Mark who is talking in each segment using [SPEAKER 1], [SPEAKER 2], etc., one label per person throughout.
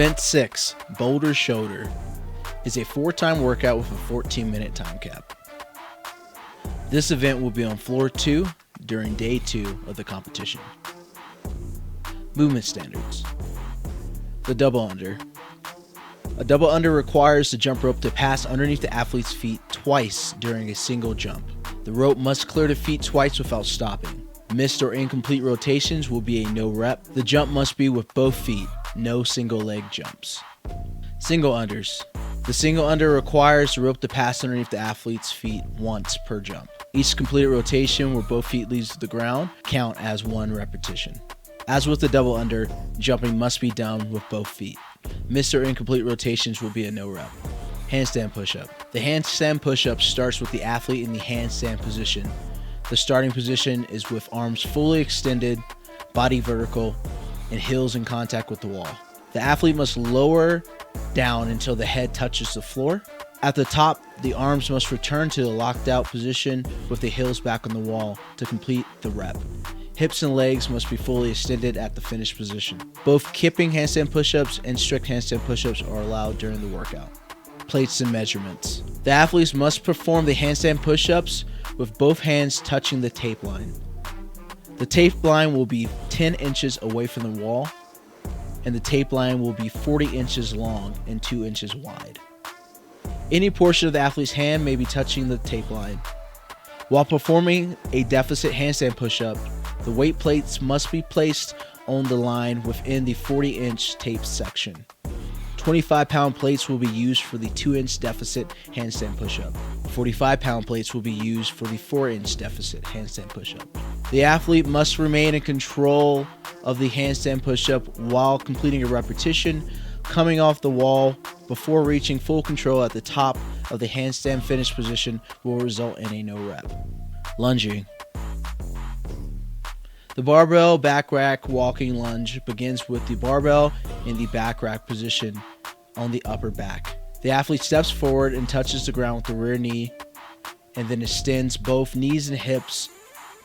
[SPEAKER 1] Event 6, Boulder Shoulder, is a 4-time workout with a 14-minute time cap. This event will be on floor 2 during day 2 of the competition. Movement standards. The double under. A double under requires the jump rope to pass underneath the athlete's feet twice during a single jump. The rope must clear the feet twice without stopping. Missed or incomplete rotations will be a no rep. The jump must be with both feet, no single leg jumps. Single unders. The single under requires the rope to pass underneath the athlete's feet once per jump. Each completed rotation where both feet leaves the ground count as one repetition. As with the double under, jumping must be done with both feet. Missed or incomplete rotations will be a no rep. Handstand push-up. The handstand push-up starts with the athlete in the handstand position. The starting position is with arms fully extended, body vertical, and heels in contact with the wall. The athlete must lower down until the head touches the floor. At the top, the arms must return to the locked out position with the heels back on the wall to complete the rep. Hips and legs must be fully extended at the finished position. Both kipping handstand push-ups and strict handstand push-ups are allowed during the workout. Plates and measurements. The athletes must perform the handstand push-ups with both hands touching the tape line. The tape line will be 10 inches away from the wall, and the tape line will be 40 inches long and 2 inches wide. Any portion of the athlete's hand may be touching the tape line. While performing a deficit handstand push-up, the weight plates must be placed on the line within the 40-inch tape section. 25-pound plates will be used for the 2-inch deficit handstand push-up. 45-pound plates will be used for the 4-inch deficit handstand push-up. The athlete must remain in control of the handstand push-up while completing a repetition, coming off the wall before reaching full control at the top of the handstand finish position will result in a no rep. Lunging. The barbell back rack walking lunge begins with the barbell in the back rack position on the upper back. The athlete steps forward and touches the ground with the rear knee and then extends both knees and hips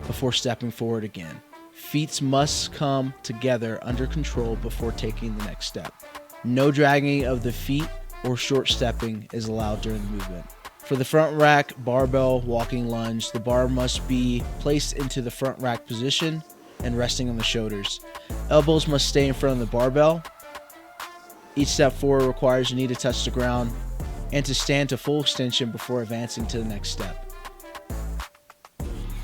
[SPEAKER 1] before stepping forward again. Feet must come together under control before taking the next step. No dragging of the feet or short stepping is allowed during the movement. For the front rack barbell walking lunge, the bar must be placed into the front rack position and resting on the shoulders. Elbows must stay in front of the barbell. Each step forward requires your knee to touch the ground and to stand to full extension before advancing to the next step.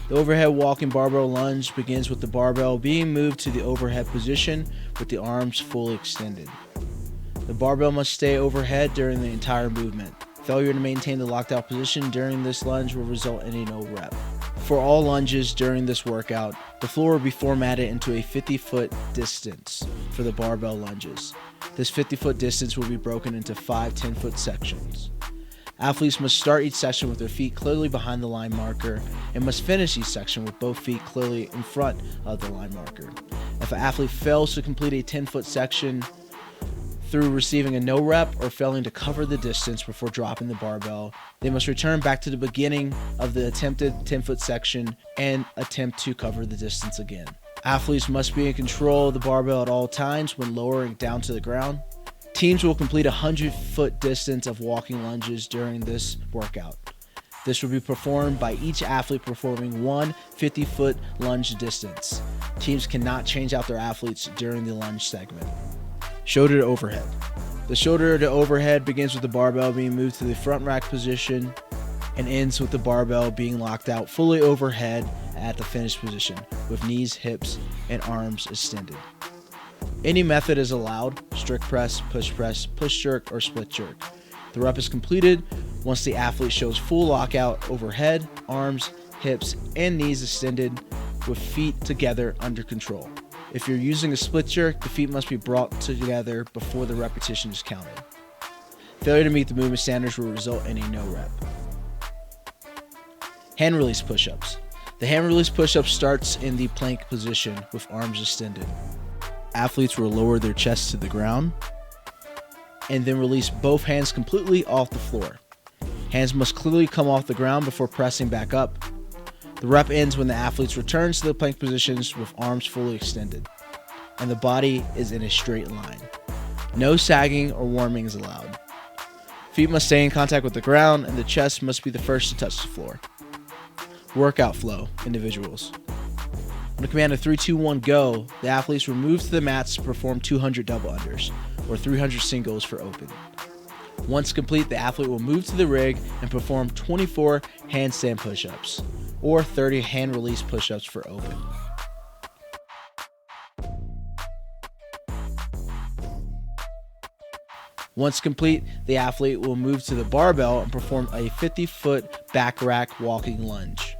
[SPEAKER 1] The overhead walking barbell lunge begins with the barbell being moved to the overhead position with the arms fully extended. The barbell must stay overhead during the entire movement. Failure to maintain the locked out position during this lunge will result in a no rep. For all lunges during this workout, the floor will be formatted into a 50-foot distance for the barbell lunges. This 50-foot distance will be broken into 5 10-foot sections. Athletes must start each section with their feet clearly behind the line marker and must finish each section with both feet clearly in front of the line marker. If an athlete fails to complete a 10-foot section through receiving a no rep or failing to cover the distance before dropping the barbell, they must return back to the beginning of the attempted 10-foot section and attempt to cover the distance again. Athletes must be in control of the barbell at all times when lowering down to the ground. Teams will complete a 100-foot distance of walking lunges during this workout. This will be performed by each athlete performing one 50-foot lunge distance. Teams cannot change out their athletes during the lunge segment. Shoulder to overhead. The shoulder to overhead begins with the barbell being moved to the front rack position and ends with the barbell being locked out fully overhead at the finished position with knees, hips, and arms extended. Any method is allowed: strict press, push jerk, or split jerk. The rep is completed once the athlete shows full lockout overhead, arms, hips, and knees extended with feet together under control. If you're using a split jerk, the feet must be brought together before the repetition is counted. Failure to meet the movement standards will result in a no rep. Hand release push-ups. The hand release push-up starts in the plank position with arms extended. Athletes will lower their chest to the ground and then release both hands completely off the floor. Hands must clearly come off the ground before pressing back up. The rep ends when the athlete returns to the plank positions with arms fully extended and the body is in a straight line. No sagging or warming is allowed. Feet must stay in contact with the ground and the chest must be the first to touch the floor. Workout flow, individuals. On the command of 3, 2, 1, go, the athletes will move to the mats to perform 200 double unders or 300 singles for open. Once complete, the athlete will move to the rig and perform 24 handstand push-ups or 30 hand release push-ups for open. Once complete, the athlete will move to the barbell and perform a 50-foot back rack walking lunge.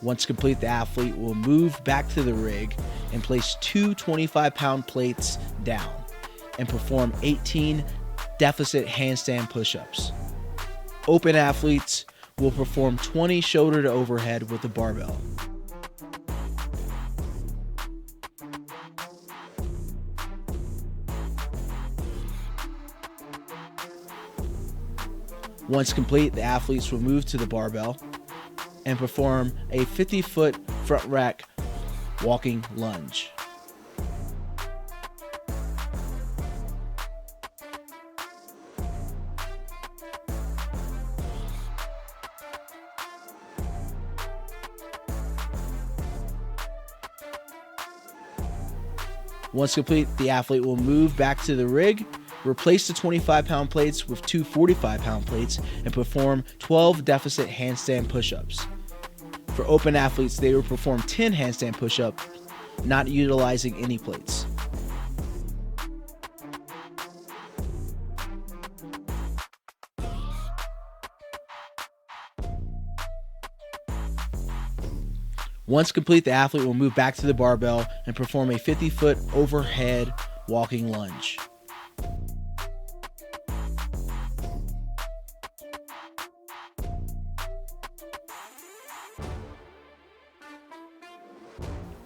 [SPEAKER 1] Once complete, the athlete will move back to the rig and place 2 25-pound plates down and perform 18 deficit handstand push-ups. Open athletes will perform 20 shoulder to overhead with the barbell. Once complete, the athletes will move to the barbell and perform a 50-foot front rack walking lunge. Once complete, the athlete will move back to the rig, replace the 25-pound plates with 2 45-pound plates, and perform 12 deficit handstand push-ups. For open athletes, they will perform 10 handstand push-ups, not utilizing any plates. Once complete, the athlete will move back to the barbell and perform a 50-foot overhead walking lunge.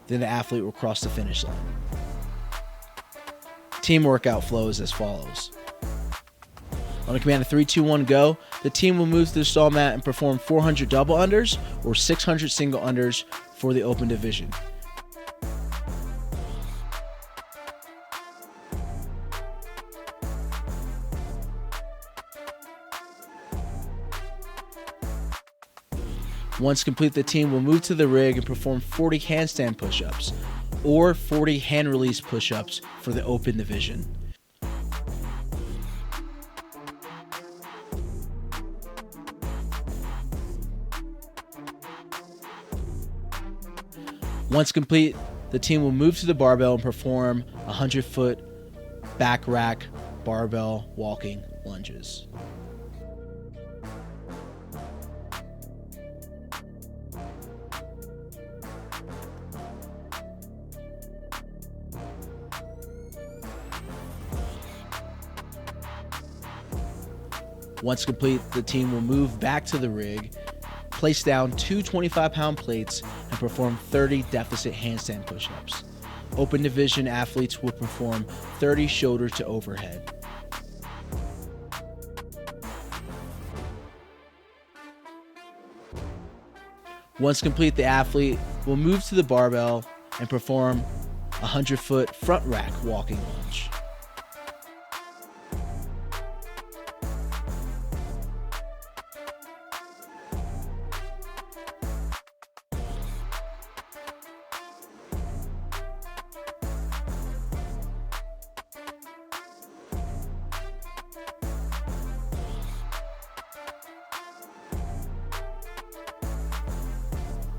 [SPEAKER 1] Then the athlete will cross the finish line. Team workout flow is as follows. On the command of 3, 2, 1, go, the team will move to the stall mat and perform 400 double unders or 600 single unders for the open division. Once complete, the team will move to the rig and perform 40 handstand push-ups or 40 hand release push-ups for the open division. Once complete, the team will move to the barbell and perform 100-foot back rack barbell walking lunges. Once complete, the team will move back to the rig, place down 2 25-pound plates, and perform 30 deficit handstand push-ups. Open division athletes will perform 30 shoulder to overhead. Once complete, the athlete will move to the barbell and perform a 100-foot front rack walking lunge.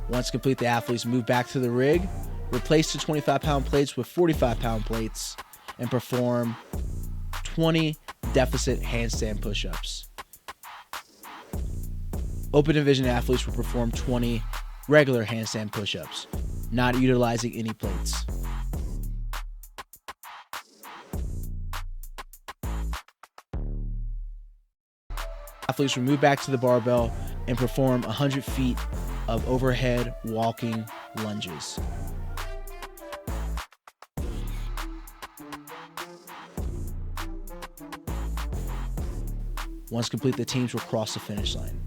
[SPEAKER 1] Once complete, the athletes move back to the rig, replace the 25-pound plates with 45-pound plates, and perform 20 deficit handstand push-ups. Open division athletes will perform 20 regular handstand push-ups, not utilizing any plates. Athletes will move back to the barbell and perform 100 feet of overhead walking lunges. Once complete, the teams will cross the finish line.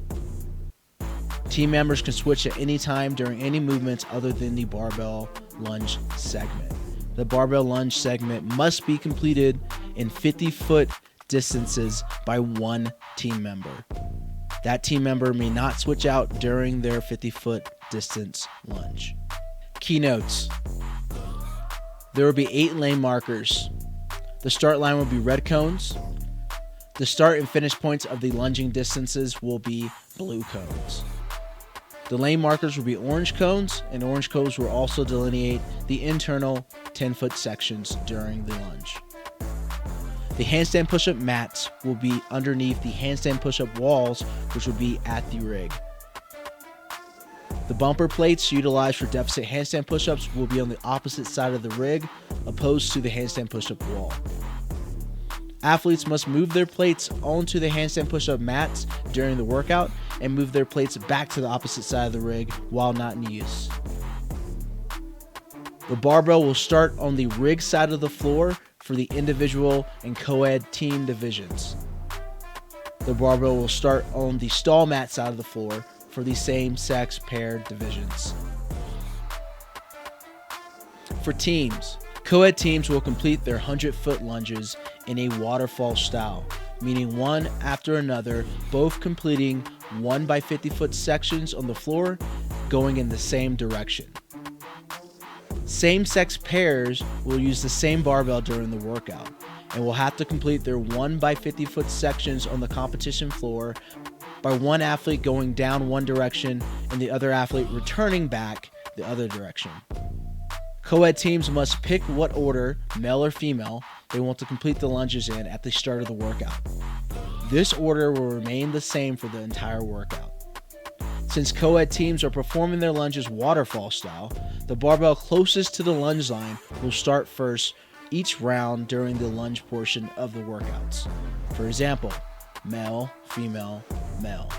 [SPEAKER 1] Team members can switch at any time during any movements other than the barbell lunge segment. The barbell lunge segment must be completed in 50-foot distances by one team member. That team member may not switch out during their 50-foot distance lunge. Keynotes. There will be 8 lane markers. The start line will be red cones. The start and finish points of the lunging distances will be blue cones. The lane markers will be orange cones, and orange cones will also delineate the internal 10-foot sections during the lunge. The handstand push-up mats will be underneath the handstand push-up walls, which will be at the rig. The bumper plates utilized for deficit handstand push-ups will be on the opposite side of the rig, opposed to the handstand push-up wall. Athletes must move their plates onto the handstand push-up mats during the workout and move their plates back to the opposite side of the rig while not in use. The barbell will start on the rig side of the floor for the individual and co-ed team divisions. The barbell will start on the stall mat side of the floor for the same-sex paired divisions. For teams, co-ed teams will complete their 100-foot lunges in a waterfall style, meaning one after another, both completing 1 by 50-foot sections on the floor going in the same direction. Same-sex pairs will use the same barbell during the workout and will have to complete their 1 by 50-foot sections on the competition floor by one athlete going down one direction and the other athlete returning back the other direction. Co-ed teams must pick what order, male or female, they want to complete the lunges in at the start of the workout. This order will remain the same for the entire workout. Since co-ed teams are performing their lunges waterfall style, the barbell closest to the lunge line will start first each round during the lunge portion of the workouts. For example, male, female, male,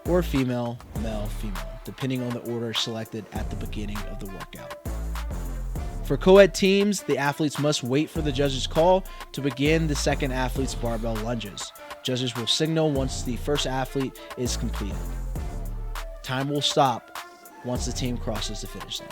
[SPEAKER 1] or female, male, female, depending on the order selected at the beginning of the workout. For co-ed teams, the athletes must wait for the judge's call to begin the second athlete's barbell lunges. Judges will signal once the first athlete is completed. Time will stop once the team crosses the finish line.